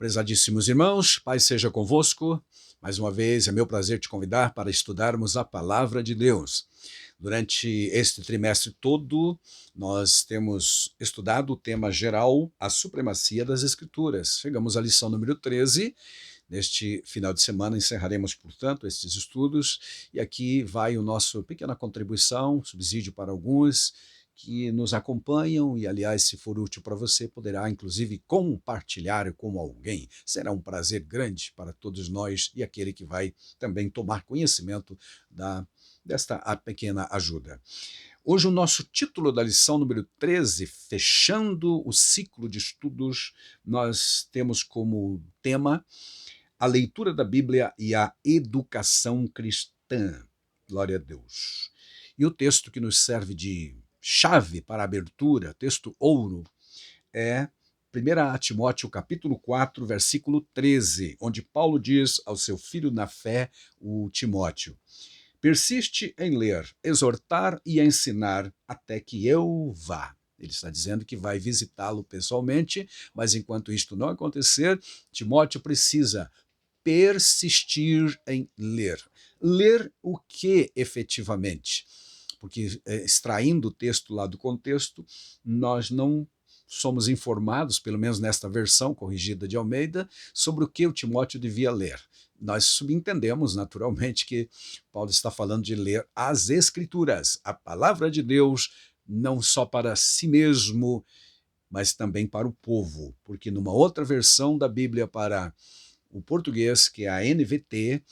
Prezadíssimos irmãos, paz seja convosco. Mais uma vez é meu prazer te convidar para estudarmos a Palavra de Deus. Durante este trimestre todo, nós temos estudado o tema geral, a supremacia das Escrituras. Chegamos à lição número 13. Neste final de semana encerraremos, portanto, estes estudos, e aqui vai o nosso pequena contribuição, subsídio para alguns que nos acompanham, e aliás, se for útil para você, poderá inclusive compartilhar com alguém. Será um prazer grande para todos nós e aquele que vai também tomar conhecimento desta pequena ajuda. Hoje o nosso título da lição número 13, fechando o ciclo de estudos, nós temos como tema a leitura da Bíblia e a educação cristã. Glória a Deus. E o texto que nos serve de chave para a abertura, texto ouro, é 1 Timóteo capítulo 4, versículo 13, onde Paulo diz ao seu filho na fé, o Timóteo: persiste em ler, exortar e ensinar até que eu vá. Ele está dizendo que vai visitá-lo pessoalmente, mas enquanto isto não acontecer, Timóteo precisa persistir em ler. Ler o que efetivamente? Porque extraindo o texto lá do contexto, nós não somos informados, pelo menos nesta versão corrigida de Almeida, sobre o que o Timóteo devia ler. Nós subentendemos, naturalmente, que Paulo está falando de ler as Escrituras, a palavra de Deus, não só para si mesmo, mas também para o povo, porque numa outra versão da Bíblia para o português, que é a NVT,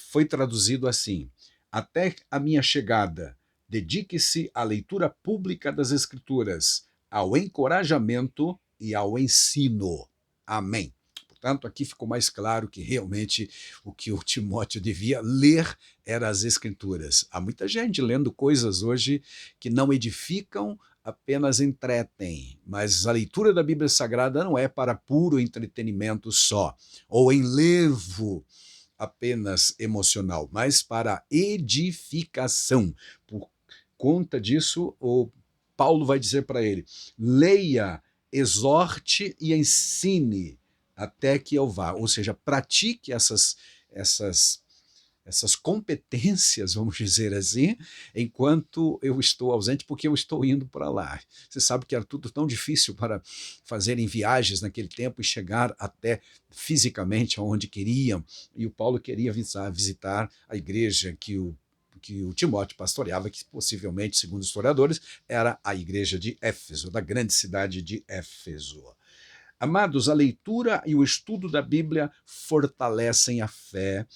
foi traduzido assim: até a minha chegada, dedique-se à leitura pública das Escrituras, ao encorajamento e ao ensino. Amém. Portanto, aqui ficou mais claro que realmente o que o Timóteo devia ler eram as Escrituras. Há muita gente lendo coisas hoje que não edificam, apenas entretem, mas a leitura da Bíblia Sagrada não é para puro entretenimento só, ou enlevo apenas emocional, mas para edificação. Por conta disso, o Paulo vai dizer para ele: leia, exorte e ensine até que eu vá. Ou seja, pratique essas competências, vamos dizer assim, enquanto eu estou ausente, porque eu estou indo para lá. Você sabe que era tudo tão difícil para fazerem viagens naquele tempo e chegar até fisicamente onde queriam, e o Paulo queria visitar a igreja que o Timóteo pastoreava, que possivelmente, segundo os historiadores, era a igreja de Éfeso, da grande cidade de Éfeso. Amados, a leitura e o estudo da Bíblia fortalecem a fé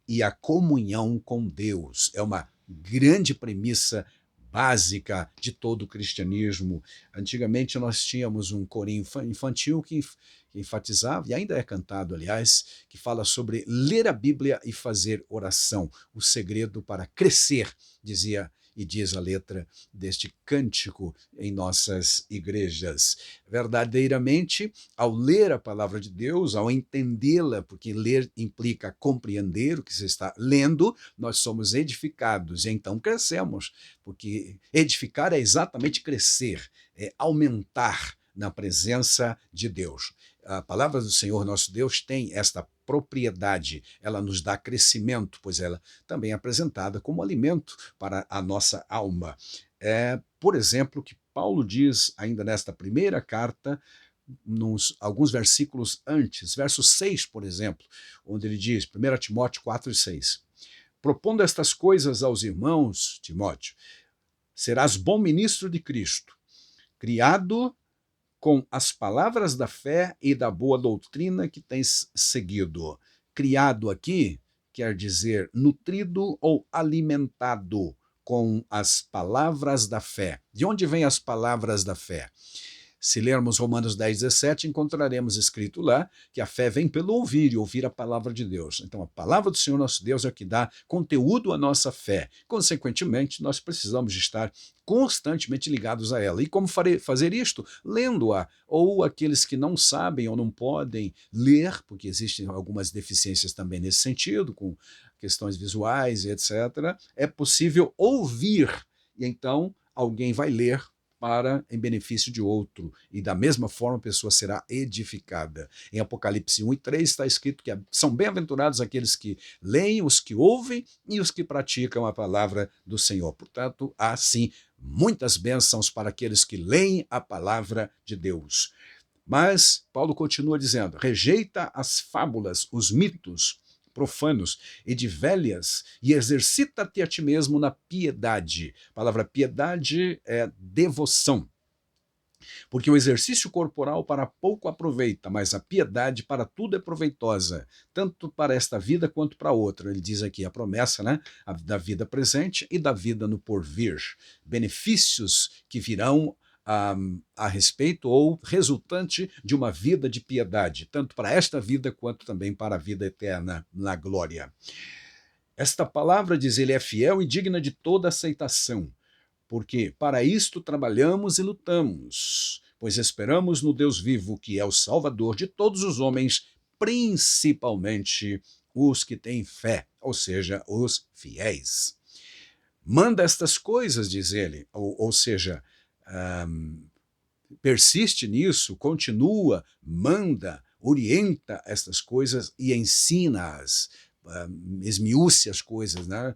e a comunhão com Deus. É uma grande premissa básica de todo o cristianismo. Antigamente nós tínhamos um corinho infantil que enfatizava, e ainda é cantado, aliás, que fala sobre ler a Bíblia e fazer oração. O segredo para crescer, dizia e diz a letra deste cântico em nossas igrejas. Verdadeiramente, ao ler a palavra de Deus, ao entendê-la, porque ler implica compreender o que você está lendo, nós somos edificados e então crescemos, porque edificar é exatamente crescer, é aumentar na presença de Deus. A palavra do Senhor nosso Deus tem esta propriedade, ela nos dá crescimento, pois ela também é apresentada como alimento para a nossa alma. Por exemplo, que Paulo diz ainda nesta primeira carta, alguns versículos antes, verso 6, por exemplo, onde ele diz, 1 Timóteo 4, 6, propondo estas coisas aos irmãos, Timóteo, serás bom ministro de Cristo, criado com as palavras da fé e da boa doutrina que tens seguido. Criado aqui quer dizer nutrido ou alimentado com as palavras da fé. De onde vêm as palavras da fé? Se lermos Romanos 10, 17, encontraremos escrito lá que a fé vem pelo ouvir e ouvir a palavra de Deus. Então, a palavra do Senhor nosso Deus é o que dá conteúdo à nossa fé. Consequentemente, nós precisamos estar constantemente ligados a ela. E como fazer isto? Lendo-a. Ou aqueles que não sabem ou não podem ler, porque existem algumas deficiências também nesse sentido, com questões visuais e etc., é possível ouvir. E então, alguém vai ler em benefício de outro, e da mesma forma a pessoa será edificada. Em Apocalipse 1 e 3 está escrito que são bem-aventurados aqueles que leem, os que ouvem e os que praticam a palavra do Senhor. Portanto, há sim muitas bênçãos para aqueles que leem a palavra de Deus. Mas Paulo continua dizendo: rejeita as fábulas, os mitos profanos e de velhas, e exercita-te a ti mesmo na piedade. A palavra piedade é devoção. Porque o exercício corporal para pouco aproveita, mas a piedade para tudo é proveitosa, tanto para esta vida quanto para outra. Ele diz aqui a promessa, né, da vida presente e da vida no porvir. Benefícios que virão a respeito ou resultante de uma vida de piedade, tanto para esta vida quanto também para a vida eterna na glória. Esta palavra, diz ele, é fiel e digna de toda aceitação, porque para isto trabalhamos e lutamos, pois esperamos no Deus vivo, que é o Salvador de todos os homens, principalmente os que têm fé, ou seja, os fiéis. Manda estas coisas, diz ele, ou seja, persiste nisso, continua, manda, orienta estas coisas e ensina-as, esmiúce as coisas, né?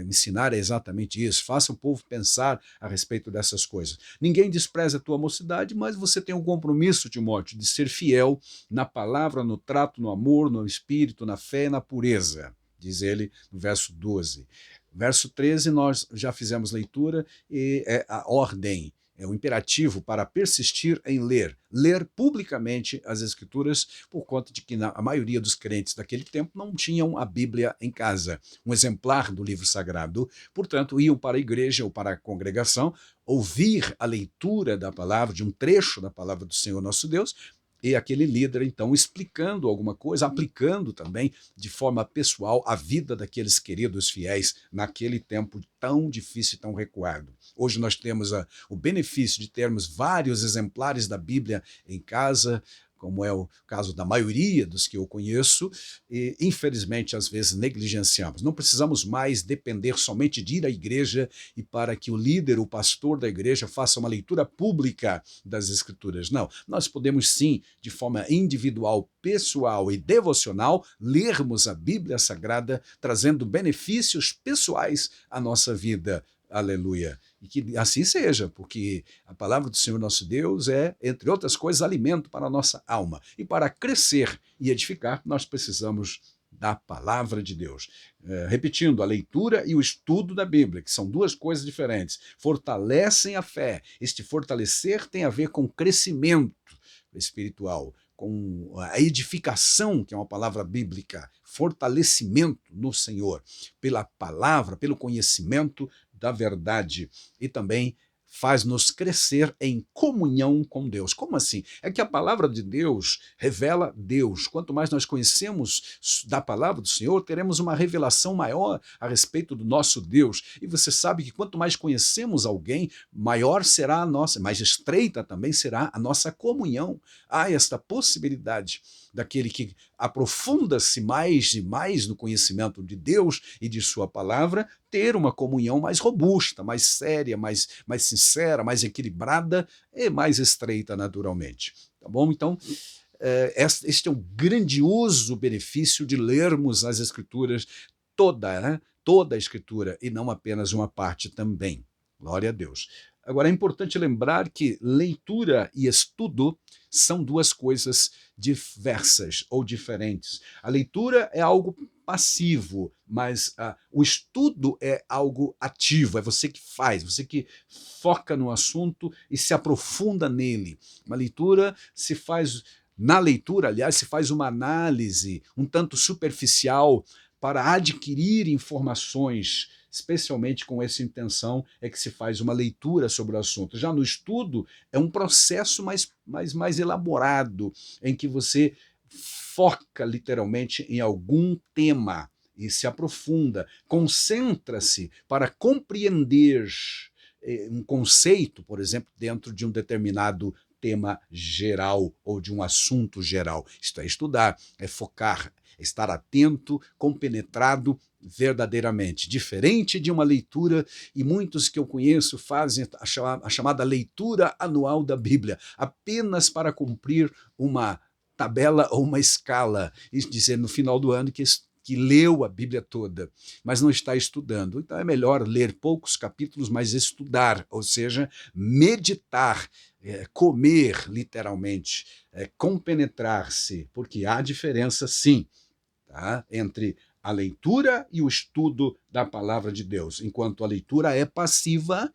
Ensinar é exatamente isso, faça o povo pensar a respeito dessas coisas. Ninguém despreza a tua mocidade, mas você tem um compromisso, Timóteo, de ser fiel na palavra, no trato, no amor, no espírito, na fé e na pureza, diz ele no verso 12. Verso 13 nós já fizemos leitura e é a ordem, é o imperativo para persistir em ler publicamente as Escrituras, por conta de que a maioria dos crentes daquele tempo não tinham a Bíblia em casa, um exemplar do livro sagrado, portanto iam para a igreja ou para a congregação ouvir a leitura da palavra, de um trecho da palavra do Senhor nosso Deus, e aquele líder, então, explicando alguma coisa, aplicando também de forma pessoal a vida daqueles queridos fiéis naquele tempo tão difícil e tão recuado. Hoje nós temos o benefício de termos vários exemplares da Bíblia em casa, como é o caso da maioria dos que eu conheço, e infelizmente às vezes negligenciamos. Não precisamos mais depender somente de ir à igreja e para que o líder, o pastor da igreja faça uma leitura pública das Escrituras. Não, nós podemos sim, de forma individual, pessoal e devocional, lermos a Bíblia Sagrada, trazendo benefícios pessoais à nossa vida. Aleluia. E que assim seja, porque a palavra do Senhor nosso Deus é, entre outras coisas, alimento para a nossa alma. E para crescer e edificar, nós precisamos da palavra de Deus. Repetindo, a leitura e o estudo da Bíblia, que são duas coisas diferentes, fortalecem a fé. Este fortalecer tem a ver com crescimento espiritual, com a edificação, que é uma palavra bíblica, fortalecimento no Senhor, pela palavra, pelo conhecimento da verdade, e também faz-nos crescer em comunhão com Deus. Como assim? É que a palavra de Deus revela Deus. Quanto mais nós conhecemos da palavra do Senhor, teremos uma revelação maior a respeito do nosso Deus. E você sabe que quanto mais conhecemos alguém, maior será a nossa, mais estreita também será a nossa comunhão. Há esta possibilidade daquele que aprofunda-se mais e mais no conhecimento de Deus e de sua palavra, ter uma comunhão mais robusta, mais séria, mais sincera, mais equilibrada e mais estreita naturalmente. Tá bom? Então, este é um grandioso benefício de lermos as Escrituras, toda a Escritura, e não apenas uma parte também. Glória a Deus. Agora, é importante lembrar que leitura e estudo são duas coisas diversas ou diferentes. A leitura é algo passivo, mas o estudo é algo ativo, é você que faz, você que foca no assunto e se aprofunda nele. Uma leitura se faz, na leitura, aliás, se faz uma análise um tanto superficial para adquirir informações, especialmente com essa intenção é que se faz uma leitura sobre o assunto. Já no estudo, é um processo mais elaborado, em que você foca literalmente em algum tema e se aprofunda, concentra-se para compreender um conceito, por exemplo, dentro de um determinado tema geral ou de um assunto geral. Isto é estudar, é focar, é estar atento, compenetrado verdadeiramente, diferente de uma leitura, e muitos que eu conheço fazem a chamada leitura anual da Bíblia, apenas para cumprir uma tabela ou uma escala, e dizer no final do ano que leu a Bíblia toda, mas não está estudando. Então é melhor ler poucos capítulos, mas estudar, ou seja, meditar, comer literalmente, compenetrar-se, porque há diferença sim, tá? Entre a leitura e o estudo da palavra de Deus. Enquanto a leitura é passiva,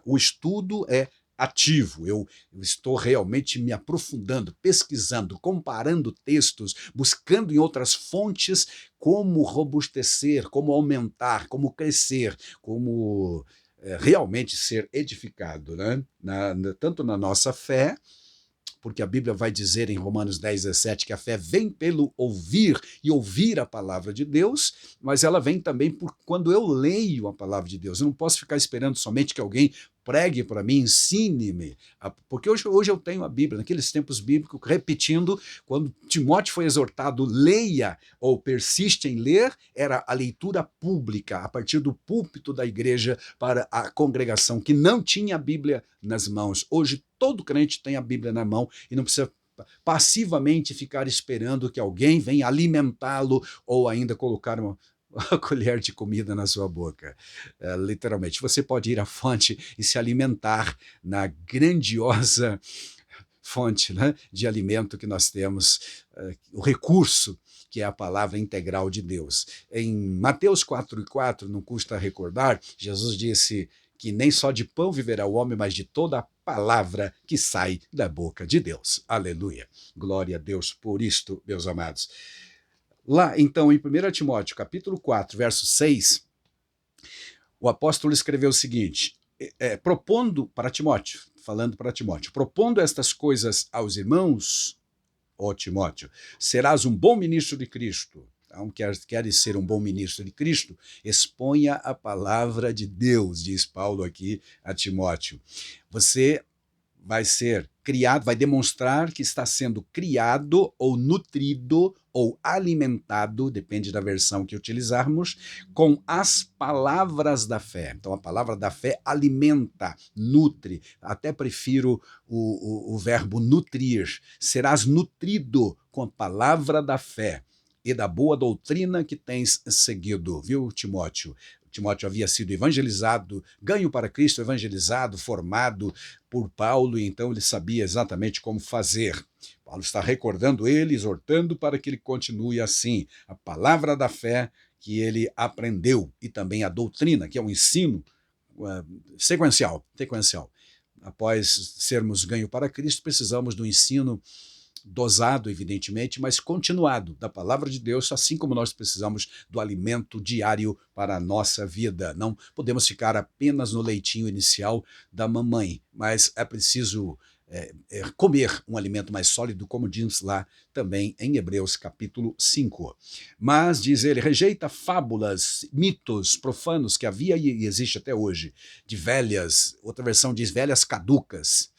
o estudo é ativo. Eu estou realmente me aprofundando, pesquisando, comparando textos, buscando em outras fontes como robustecer, como aumentar, como crescer, como realmente ser edificado, né? Tanto na nossa fé, porque a Bíblia vai dizer em Romanos 10:17 que a fé vem pelo ouvir e ouvir a palavra de Deus, mas ela vem também por quando eu leio a palavra de Deus. Eu não posso ficar esperando somente que alguém pregue para mim, ensine-me, porque hoje eu tenho a Bíblia, naqueles tempos bíblicos, repetindo, quando Timóteo foi exortado, leia ou persiste em ler, era a leitura pública, a partir do púlpito da igreja para a congregação que não tinha a Bíblia nas mãos. Hoje todo crente tem a Bíblia na mão e não precisa passivamente ficar esperando que alguém venha alimentá-lo ou ainda colocar uma colher de comida na sua boca. Literalmente, você pode ir à fonte e se alimentar na grandiosa fonte, né, de alimento que nós temos, o recurso que é a palavra integral de Deus. Em Mateus 4:4, não custa recordar, Jesus disse que nem só de pão viverá o homem, mas de toda a palavra que sai da boca de Deus. Aleluia. Glória a Deus por isto, meus amados. Lá, então, em 1 Timóteo, capítulo 4, verso 6, o apóstolo escreveu o seguinte, propondo para Timóteo, falando para Timóteo, propondo estas coisas aos irmãos, ó Timóteo, serás um bom ministro de Cristo. Então, queres ser um bom ministro de Cristo? Exponha a palavra de Deus, diz Paulo aqui a Timóteo. Você vai ser criado, vai demonstrar que está sendo criado ou nutrido ou alimentado, depende da versão que utilizarmos, com as palavras da fé. Então a palavra da fé alimenta, nutre. Até prefiro o verbo nutrir. Serás nutrido com a palavra da fé e da boa doutrina que tens seguido, viu, Timóteo? Timóteo havia sido evangelizado, ganho para Cristo, evangelizado, formado por Paulo, e então ele sabia exatamente como fazer. Paulo está recordando ele, exortando para que ele continue assim. A palavra da fé que ele aprendeu e também a doutrina, que é um ensino sequencial. Após sermos ganho para Cristo, precisamos do ensino dosado, evidentemente, mas continuado da palavra de Deus, assim como nós precisamos do alimento diário para a nossa vida. Não podemos ficar apenas no leitinho inicial da mamãe, mas é preciso comer um alimento mais sólido, como diz lá também em Hebreus capítulo 5. Mas, diz ele, rejeita fábulas, mitos profanos que havia e existe até hoje, de velhas, outra versão diz velhas caducas,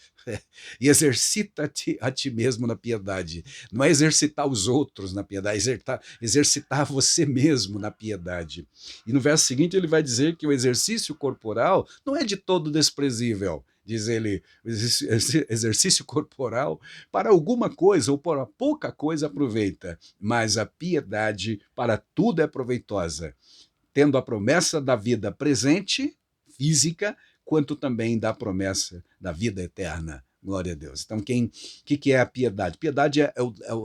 e exercita-te a ti mesmo na piedade. Não é exercitar os outros na piedade, é exercitar você mesmo na piedade. E no verso seguinte ele vai dizer que o exercício corporal não é de todo desprezível. Diz ele, o exercício corporal para alguma coisa ou para pouca coisa aproveita, mas a piedade para tudo é proveitosa, tendo a promessa da vida presente, física, quanto também da promessa da vida eterna. Glória a Deus. Então, o que é a piedade? Piedade é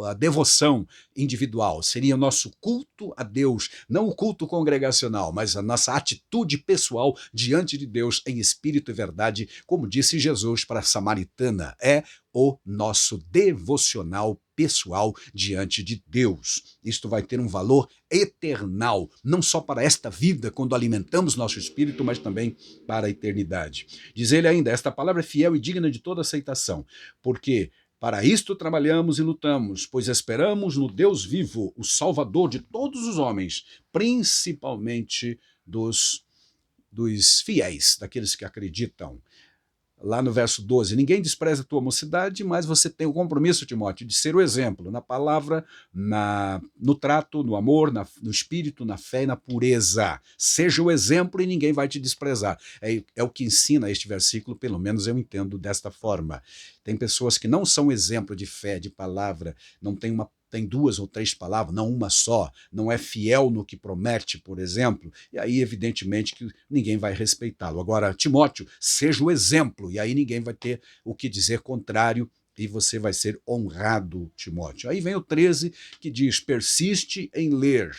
a devoção individual, seria o nosso culto a Deus, não o culto congregacional, mas a nossa atitude pessoal diante de Deus em espírito e verdade, como disse Jesus para a samaritana, é o nosso devocional pessoal diante de Deus. Isto vai ter um valor eternal, não só para esta vida, quando alimentamos nosso espírito, mas também para a eternidade. Diz ele ainda, esta palavra é fiel e digna de toda aceitação, porque para isto trabalhamos e lutamos, pois esperamos no Deus vivo, o Salvador de todos os homens, principalmente dos fiéis, daqueles que acreditam. lá no verso 12, ninguém despreza a tua mocidade, mas você tem o compromisso, Timóteo, de ser o exemplo na palavra, no trato, no amor, no espírito, na fé e na pureza. Seja o exemplo e ninguém vai te desprezar. É o que ensina este versículo, pelo menos eu entendo desta forma. Tem pessoas que não são exemplo de fé, de palavra, não tem 2 ou 3 palavras, não uma só, não é fiel no que promete, por exemplo, e aí evidentemente que ninguém vai respeitá-lo. Agora, Timóteo, seja o exemplo, e aí ninguém vai ter o que dizer contrário, e você vai ser honrado, Timóteo. Aí vem o 13, que diz, persiste em ler.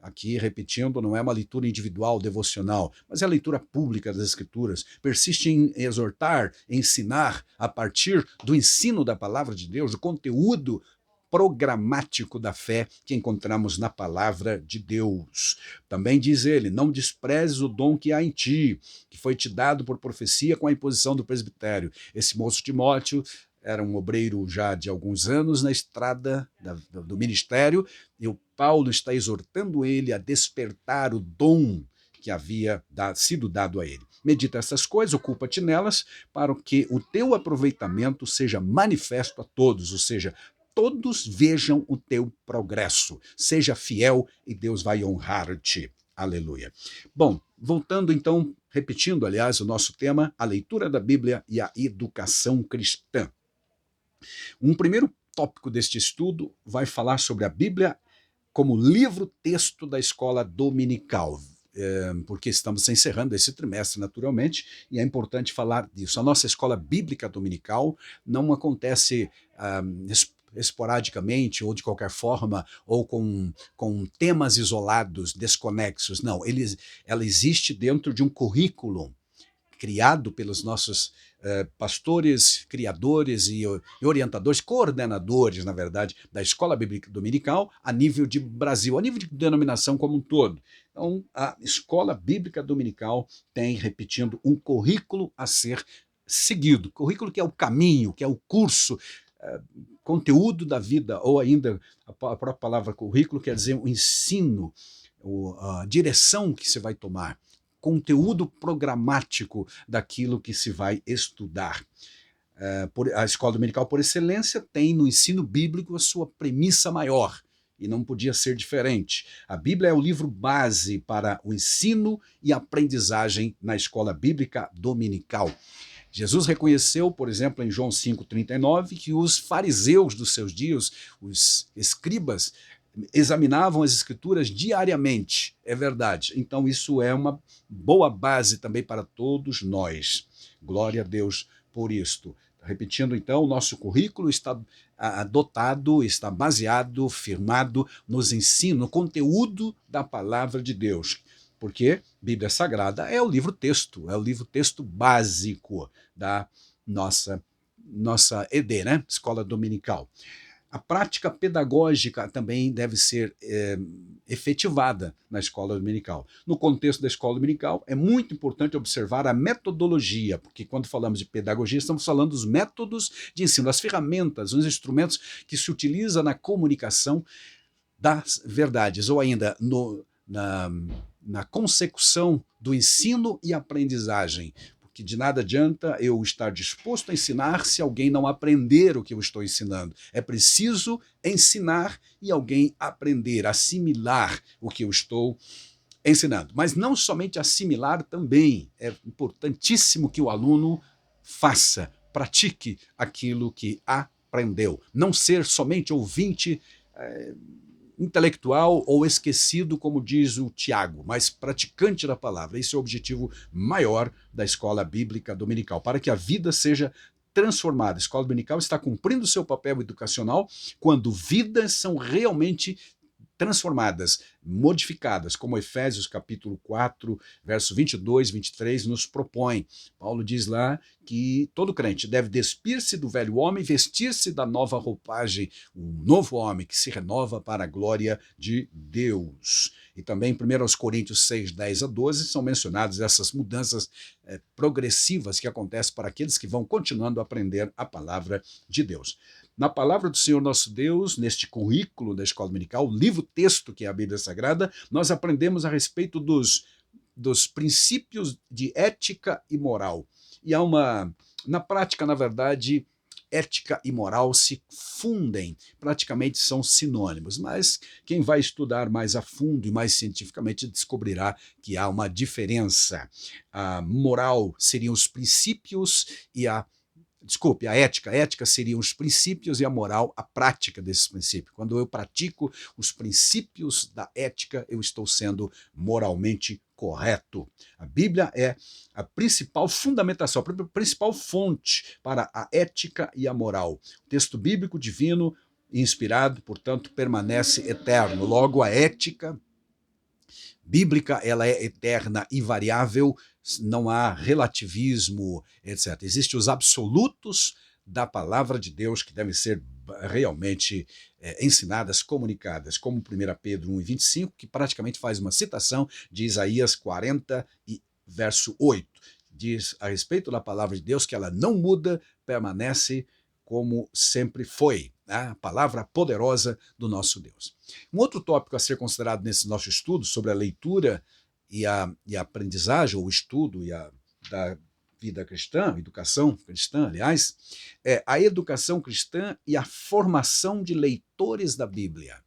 Aqui, repetindo, não é uma leitura individual, devocional, mas é a leitura pública das Escrituras. Persiste em exortar, ensinar, a partir do ensino da palavra de Deus, do conteúdo programático da fé que encontramos na palavra de Deus. Também diz ele, não desprezes o dom que há em ti, que foi te dado por profecia com a imposição do presbitério. Esse moço Timóteo era um obreiro já de alguns anos na estrada do ministério, e o Paulo está exortando ele a despertar o dom que havia sido dado a ele. Medita essas coisas, ocupa-te nelas, para que o teu aproveitamento seja manifesto a todos, ou seja, todos vejam o teu progresso. Seja fiel e Deus vai honrar-te. Aleluia. Bom, voltando então, repetindo, aliás, o nosso tema, a leitura da Bíblia e a educação cristã. Um primeiro tópico deste estudo vai falar sobre a Bíblia como livro-texto da escola dominical, porque estamos encerrando esse trimestre, naturalmente, e é importante falar disso. A nossa escola bíblica dominical não acontece esporadicamente ou de qualquer forma, ou com temas isolados, desconexos. Não, ela existe dentro de um currículo criado pelos nossos pastores, criadores e orientadores, coordenadores, na verdade, da Escola Bíblica Dominical a nível de Brasil, a nível de denominação como um todo. Então, a Escola Bíblica Dominical tem, repetindo, um currículo a ser seguido, currículo que é o caminho, que é o curso, conteúdo da vida, ou ainda a própria palavra currículo quer dizer o ensino, a direção que se vai tomar, conteúdo programático daquilo que se vai estudar. A escola dominical por excelência tem no ensino bíblico a sua premissa maior, e não podia ser diferente. A Bíblia é o livro base para o ensino e aprendizagem na escola bíblica dominical. Jesus reconheceu, por exemplo, em João 5,39, que os fariseus dos seus dias, os escribas, examinavam as escrituras diariamente, é verdade. Então isso é uma boa base também para todos nós. Glória a Deus por isto. Repetindo então, o nosso currículo está adotado, está baseado, firmado nos ensinos, no conteúdo da palavra de Deus. Porque Bíblia Sagrada é o livro-texto, é o livro-texto básico da nossa ED, né? Escola Dominical. A prática pedagógica também deve ser efetivada na escola dominical. No contexto da escola dominical, é muito importante observar a metodologia, porque quando falamos de pedagogia, estamos falando dos métodos de ensino, das ferramentas, os instrumentos que se utiliza na comunicação das verdades, ou ainda na consecução do ensino e aprendizagem. Que de nada adianta eu estar disposto a ensinar se alguém não aprender o que eu estou ensinando. É preciso ensinar e alguém aprender, assimilar o que eu estou ensinando. Mas não somente assimilar também. É importantíssimo que o aluno faça, pratique aquilo que aprendeu. Não ser somente ouvinte intelectual ou esquecido, como diz o Tiago, mas praticante da palavra. Esse é o objetivo maior da escola bíblica dominical, para que a vida seja transformada. A escola dominical está cumprindo o seu papel educacional quando vidas são realmente transformadas, modificadas, como Efésios capítulo 4, verso 22, 23 nos propõe. Paulo diz lá que todo crente deve despir-se do velho homem, vestir-se da nova roupagem, um novo homem que se renova para a glória de Deus. E também em 1 Coríntios 6, 10 a 12 são mencionadas essas mudanças progressivas que acontecem para aqueles que vão continuando a aprender a palavra de Deus. Na palavra do Senhor nosso Deus, neste currículo da escola dominical, o livro-texto que é a Bíblia Sagrada, nós aprendemos a respeito dos princípios de ética e moral. e na prática, na verdade, ética e moral se fundem, praticamente são sinônimos, mas quem vai estudar mais a fundo e mais cientificamente descobrirá que há uma diferença. A moral seriam os princípios e a ética. A ética seriam os princípios e a moral, a prática desses princípios. Quando eu pratico os princípios da ética, eu estou sendo moralmente correto. A Bíblia é a principal fundamentação, a principal fonte para a ética e a moral. O texto bíblico divino, inspirado, portanto, permanece eterno. Logo, a ética bíblica ela é eterna e variável, não há relativismo, etc. Existem os absolutos da palavra de Deus que devem ser realmente ensinadas, comunicadas, como 1 Pedro 1:25, que praticamente faz uma citação de Isaías 40, verso 8. Diz a respeito da palavra de Deus que ela não muda, permanece como sempre foi, né? A palavra poderosa do nosso Deus. Um outro tópico a ser considerado nesse nosso estudo sobre a leitura e a aprendizagem, ou o estudo da vida cristã, educação cristã, aliás, é a educação cristã e a formação de leitores da Bíblia.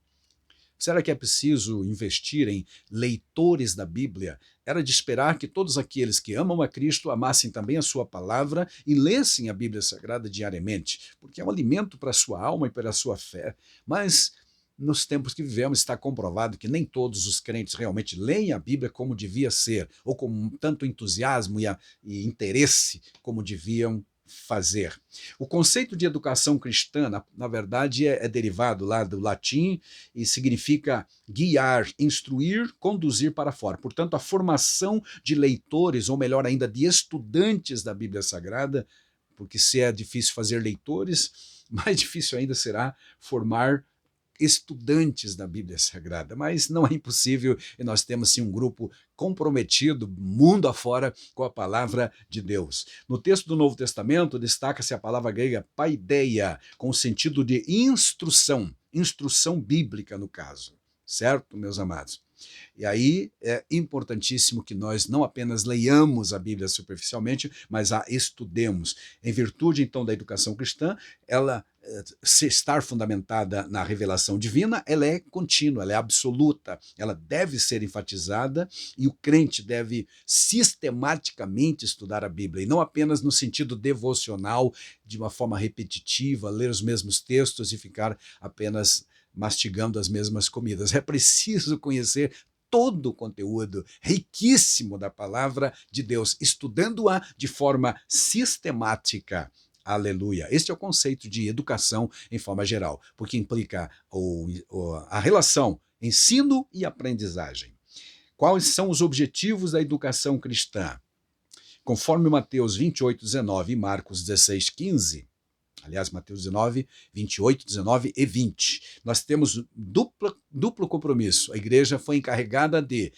Será que é preciso investir em leitores da Bíblia? Era de esperar que todos aqueles que amam a Cristo amassem também a sua palavra e lessem a Bíblia Sagrada diariamente, porque é um alimento para a sua alma e para a sua fé. Mas nos tempos que vivemos está comprovado que nem todos os crentes realmente leem a Bíblia como devia ser, ou com tanto entusiasmo e interesse como deviam fazer. O conceito de educação cristã, na verdade, é derivado lá do latim e significa guiar, instruir, conduzir para fora. Portanto, a formação de leitores, ou melhor ainda, de estudantes da Bíblia Sagrada, porque se é difícil fazer leitores, mais difícil ainda será formar estudantes da Bíblia Sagrada, mas não é impossível e nós temos sim um grupo comprometido mundo afora com a palavra de Deus. No texto do Novo Testamento destaca-se a palavra grega paideia, com o sentido de instrução bíblica no caso, certo, meus amados? E aí é importantíssimo que nós não apenas leiamos a Bíblia superficialmente, mas a estudemos. Em virtude, então, da educação cristã, ela, se estar fundamentada na revelação divina, ela é contínua, ela é absoluta, ela deve ser enfatizada e o crente deve sistematicamente estudar a Bíblia, e não apenas no sentido devocional, de uma forma repetitiva, ler os mesmos textos e ficar apenas mastigando as mesmas comidas. É preciso conhecer todo o conteúdo riquíssimo da palavra de Deus, estudando-a de forma sistemática. Aleluia. Este é o conceito de educação em forma geral, porque implica a relação ensino e aprendizagem. Quais são os objetivos da educação cristã? Conforme Mateus 28:19 e Marcos 16:15, aliás, Mateus 19, 28, 19 e 20. Nós temos duplo compromisso. A igreja foi encarregada de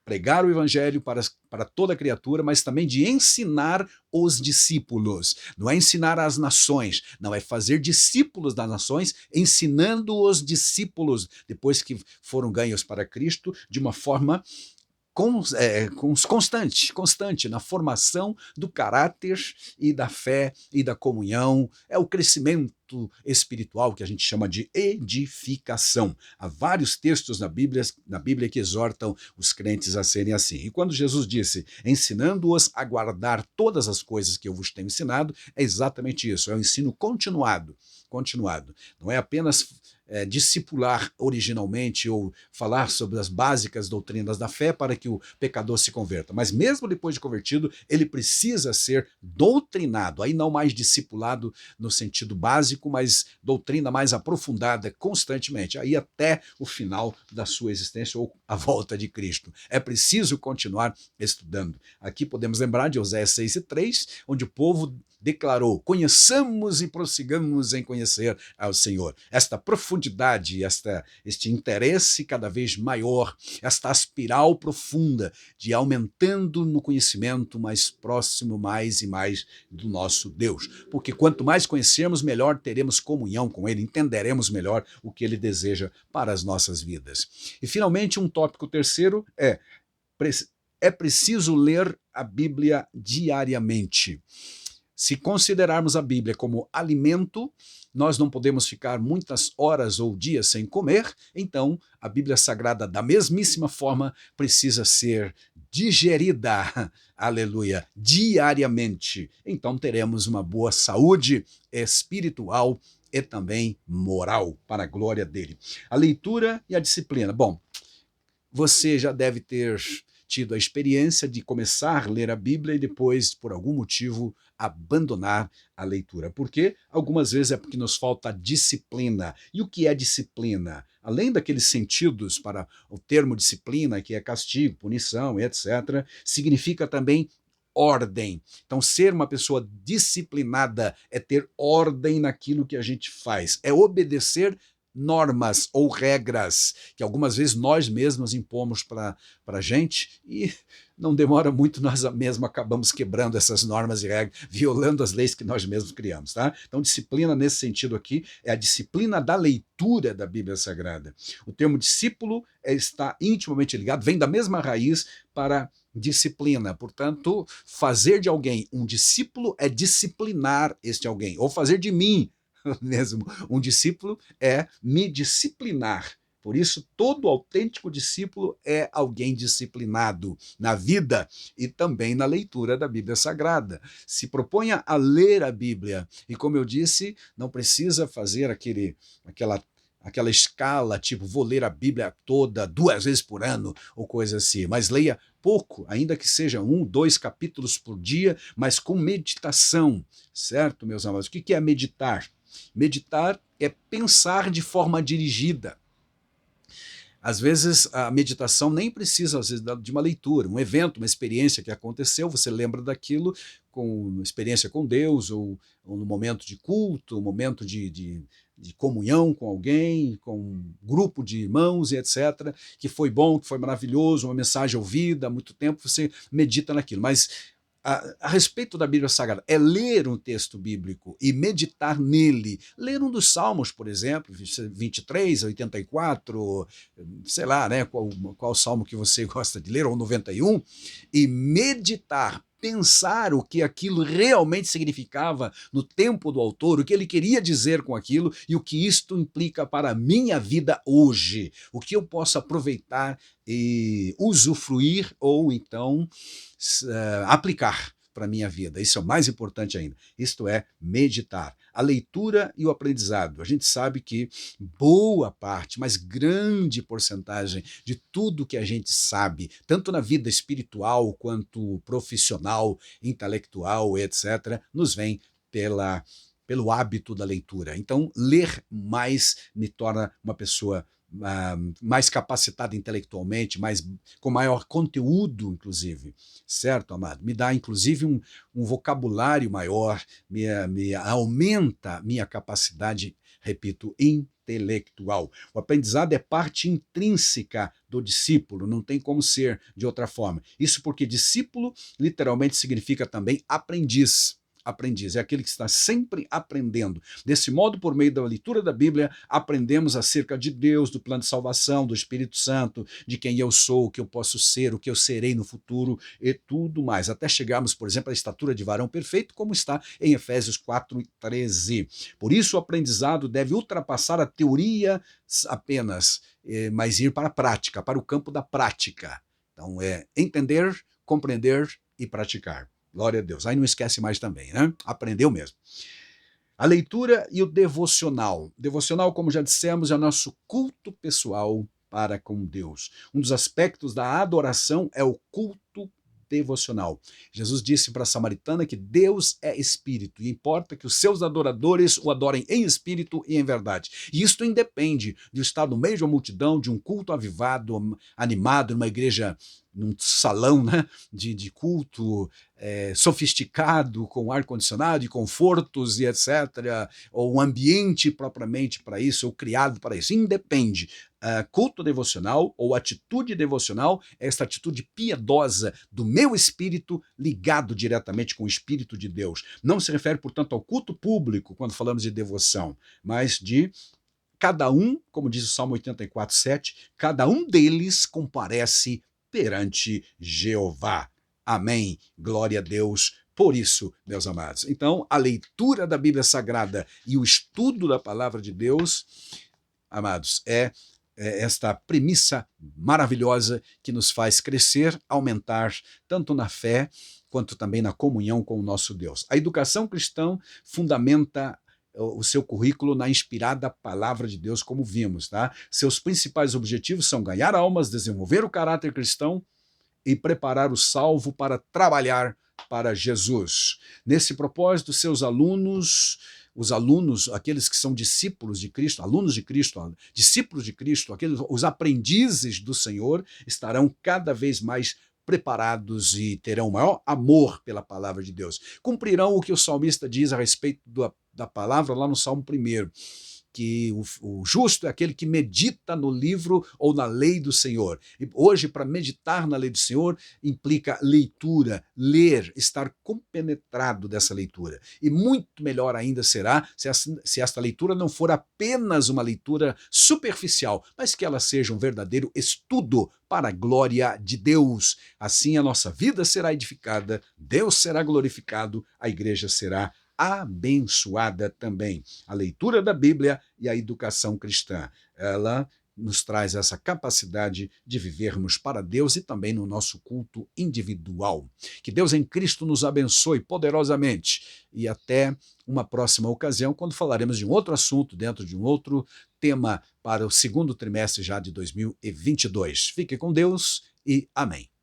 pregar o evangelho para toda criatura, mas também de ensinar os discípulos. Não é ensinar as nações, não é fazer discípulos das nações, ensinando os discípulos, depois que foram ganhos para Cristo, de uma forma constante na formação do caráter e da fé e da comunhão. É o crescimento espiritual que a gente chama de edificação. Há vários textos na Bíblia que exortam os crentes a serem assim. E quando Jesus disse, ensinando-os a guardar todas as coisas que eu vos tenho ensinado, é exatamente isso, é um ensino continuado. Não é apenas discipular originalmente ou falar sobre as básicas doutrinas da fé para que o pecador se converta. Mas mesmo depois de convertido, ele precisa ser doutrinado, aí não mais discipulado no sentido básico, mas doutrina mais aprofundada constantemente, aí até o final da sua existência ou a volta de Cristo. É preciso continuar estudando. Aqui podemos lembrar de Oséias 6:3, onde o povo declarou, conheçamos e prossigamos em conhecer ao Senhor. Esta profundidade, este interesse cada vez maior, esta espiral profunda de aumentando no conhecimento mais próximo, mais e mais do nosso Deus. Porque quanto mais conhecermos, melhor teremos comunhão com Ele, entenderemos melhor o que Ele deseja para as nossas vidas. E finalmente, um tópico terceiro é é preciso ler a Bíblia diariamente. Se considerarmos a Bíblia como alimento, nós não podemos ficar muitas horas ou dias sem comer, então a Bíblia Sagrada, da mesmíssima forma, precisa ser digerida, aleluia, diariamente. Então teremos uma boa saúde espiritual e também moral, para a glória dele. A leitura e a disciplina. Bom, você já deve ter tido a experiência de começar a ler a Bíblia e depois, por algum motivo, abandonar a leitura. Por quê? Algumas vezes é porque nos falta disciplina. E o que é disciplina? Além daqueles sentidos para o termo disciplina, que é castigo, punição, etc., significa também ordem. Então, ser uma pessoa disciplinada é ter ordem naquilo que a gente faz, é obedecer normas ou regras que algumas vezes nós mesmos impomos para a gente e não demora muito, nós mesmos acabamos quebrando essas normas e regras, violando as leis que nós mesmos criamos. Tá? Então, disciplina nesse sentido aqui é a disciplina da leitura da Bíblia Sagrada. O termo discípulo está intimamente ligado, vem da mesma raiz para disciplina. Portanto, fazer de alguém um discípulo é disciplinar este alguém, ou fazer de mim mesmo um discípulo é me disciplinar. Por isso, todo autêntico discípulo é alguém disciplinado na vida e também na leitura da Bíblia Sagrada. Se proponha a ler a Bíblia e, como eu disse, não precisa fazer aquela escala, tipo, vou ler a Bíblia toda 2 vezes por ano ou coisa assim, mas leia pouco, ainda que seja 1, 2 capítulos por dia, mas com meditação, certo, meus amados? O que é meditar? Meditar é pensar de forma dirigida. Às vezes a meditação nem precisa às vezes, de uma leitura, um evento, uma experiência que aconteceu, você lembra daquilo com experiência com Deus, ou no momento de culto, um momento de comunhão com alguém, com um grupo de irmãos e etc., que foi bom, que foi maravilhoso, uma mensagem ouvida há muito tempo, você medita naquilo. Mas a respeito da Bíblia Sagrada, é ler um texto bíblico e meditar nele. Ler um dos Salmos, por exemplo, 23, 84, sei lá, né, qual salmo que você gosta de ler, ou 91, e meditar, pensar o que aquilo realmente significava no tempo do autor, o que ele queria dizer com aquilo e o que isto implica para a minha vida hoje, o que eu posso aproveitar e usufruir ou então aplicar para a minha vida. Isso é o mais importante ainda. Isto é meditar. A leitura e o aprendizado. A gente sabe que boa parte, mas grande porcentagem de tudo que a gente sabe, tanto na vida espiritual quanto profissional, intelectual, etc., nos vem pelo hábito da leitura. Então, ler mais me torna uma pessoa mais capacitada intelectualmente, com maior conteúdo, inclusive, certo, amado? Me dá, inclusive, um vocabulário maior, me aumenta minha capacidade, repito, intelectual. O aprendizado é parte intrínseca do discípulo, não tem como ser de outra forma. Isso porque discípulo literalmente significa também aprendiz. Aprendiz, é aquele que está sempre aprendendo. Desse modo, por meio da leitura da Bíblia, aprendemos acerca de Deus, do plano de salvação, do Espírito Santo, de quem eu sou, o que eu posso ser, o que eu serei no futuro e tudo mais, até chegarmos, por exemplo, à estatura de varão perfeito, como está em Efésios 4:13. Por isso, o aprendizado deve ultrapassar a teoria apenas, mas ir para a prática, para o campo da prática. Então, é entender, compreender e praticar. Glória a Deus. Aí não esquece mais também, né? Aprendeu mesmo. A leitura e o devocional. Devocional, como já dissemos, é o nosso culto pessoal para com Deus. Um dos aspectos da adoração é o culto devocional. Jesus disse para a samaritana que Deus é espírito e importa que os seus adoradores o adorem em espírito e em verdade. E isto independe de estar no meio de uma multidão, de um culto avivado, animado, numa igreja, num salão, né, de culto sofisticado, com ar-condicionado e confortos e etc., ou um ambiente propriamente para isso, ou criado para isso. Independe. Culto devocional ou atitude devocional é esta atitude piedosa do meu espírito ligado diretamente com o Espírito de Deus. Não se refere, portanto, ao culto público, quando falamos de devoção, mas de cada um, como diz o Salmo 84:7, cada um deles comparece perante Jeová. Amém. Glória a Deus por isso, meus amados. Então, a leitura da Bíblia Sagrada e o estudo da palavra de Deus, amados, é esta premissa maravilhosa que nos faz crescer, aumentar, tanto na fé quanto também na comunhão com o nosso Deus. A educação cristã fundamenta o seu currículo na inspirada palavra de Deus, como vimos, tá? Seus principais objetivos são ganhar almas, desenvolver o caráter cristão e preparar o salvo para trabalhar para Jesus. Nesse propósito, seus alunos, os alunos, aqueles que são discípulos de Cristo, alunos de Cristo, discípulos de Cristo, os aprendizes do Senhor, estarão cada vez mais preparados e terão maior amor pela palavra de Deus. Cumprirão o que o salmista diz a respeito da palavra lá no Salmo 1, que o justo é aquele que medita no livro ou na lei do Senhor. E hoje, para meditar na lei do Senhor, implica leitura, ler, estar compenetrado dessa leitura. E muito melhor ainda será se esta leitura não for apenas uma leitura superficial, mas que ela seja um verdadeiro estudo para a glória de Deus. Assim a nossa vida será edificada, Deus será glorificado, a igreja será abençoada também. A leitura da Bíblia e a educação cristã, ela nos traz essa capacidade de vivermos para Deus e também no nosso culto individual. Que Deus em Cristo nos abençoe poderosamente e até uma próxima ocasião, quando falaremos de um outro assunto, dentro de um outro tema para o segundo trimestre já de 2022. Fique com Deus e amém.